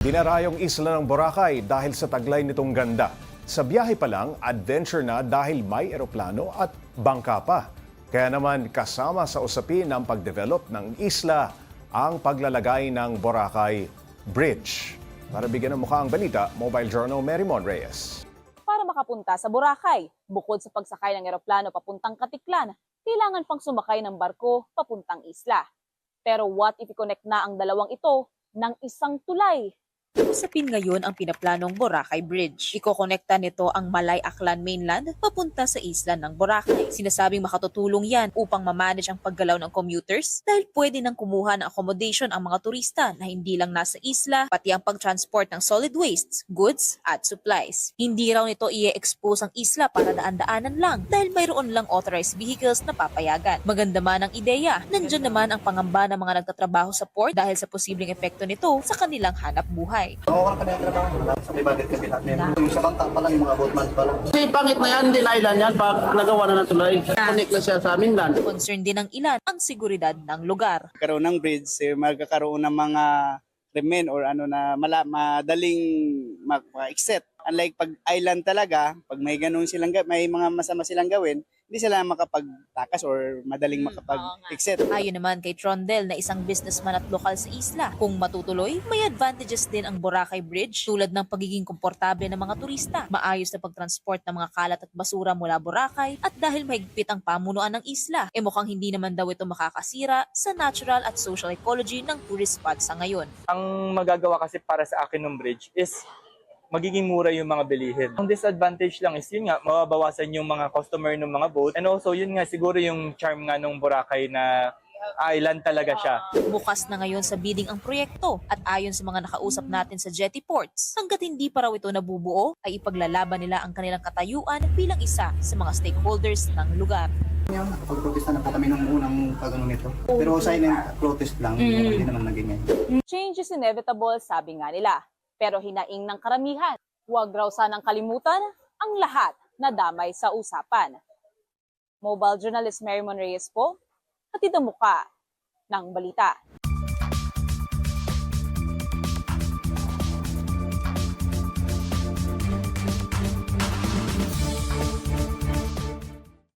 Dinarayong isla ng Boracay dahil sa taglay nitong ganda. Sa biyahe pa lang, adventure na dahil may eroplano at bangka pa. Kaya naman kasama sa usapin ng pagdevelop ng isla ang paglalagay ng Boracay Bridge. Para bigyan ng mukha ang balita, Mobile Journal Marymon Reyes. Para makapunta sa Boracay, bukod sa pagsakay ng eroplano papuntang Katiklan, kailangan pang sumakay ng barko papuntang isla. Pero what if i-connect na ang dalawang ito ng isang tulay? Usapin ngayon ang pinaplanong Boracay Bridge. Ikokonekta nito ang Malay Aklan mainland papunta sa isla ng Boracay. Sinasabing makatutulong yan upang mamanage ang paggalaw ng commuters dahil pwede nang kumuha ng accommodation ang mga turista na hindi lang nasa isla, pati ang pag-transport ng solid wastes, goods at supplies. Hindi raw nito i-expose ang isla para daan-daanan lang dahil mayroon lang authorized vehicles na papayagan. Maganda man ang ideya, nandyan naman ang pangamba ng mga nagtatrabaho sa port dahil sa posibleng epekto nito sa kanilang hanap buhay. Oo, ka na yung trabaho. Sa may budget kami natin. Yung sa bangka pa lang, yung mga boatman pa lang. Kasi pangit na yan, din island yan, pag nagawa na ng tulay. Connect na siya sa mainland. Concern din ng ilan ang seguridad ng lugar. Magkaroon ng bridge, magkakaroon ng mga krimen or ano na madaling ma-exit. Unlike pag island talaga, pag may ganun silang may mga masama silang gawin, hindi sila makapagtakas or madaling makapag-exit. Ayon naman kay Trondel na isang businessman at lokal sa isla, kung matutuloy, may advantages din ang Boracay Bridge tulad ng pagiging komportable ng mga turista, maayos na pagtransport ng mga kalat at basura mula Boracay at dahil mahigpit ang pamunuan ng isla, mukhang hindi naman daw ito makakasira sa natural at social ecology ng tourist spot sa ngayon. Ang magagawa kasi para sa akin ng bridge is magiging mura yung mga bilihin. Ang disadvantage lang is yun nga, mababawasan yung mga customer ng mga boat. And also yun nga, siguro yung charm nga ng Boracay na island talaga siya. Bukas na ngayon sa bidding ang proyekto at ayon sa mga nakausap natin sa Jetty Ports, hanggat hindi pa raw ito nabubuo, ay ipaglalaban nila ang kanilang katayuan bilang isa sa mga stakeholders ng lugar. Nakapag-protesta na po kami nung unang pagano nito. Pero silent protest lang, hindi naman naging ngayon. Change is inevitable, sabi nga nila. Pero hinaing ng karamihan, huwag raw sanang kalimutan ang lahat na damay sa usapan. Mobile journalist Marymon Reyes po, hatid ang muka ng balita.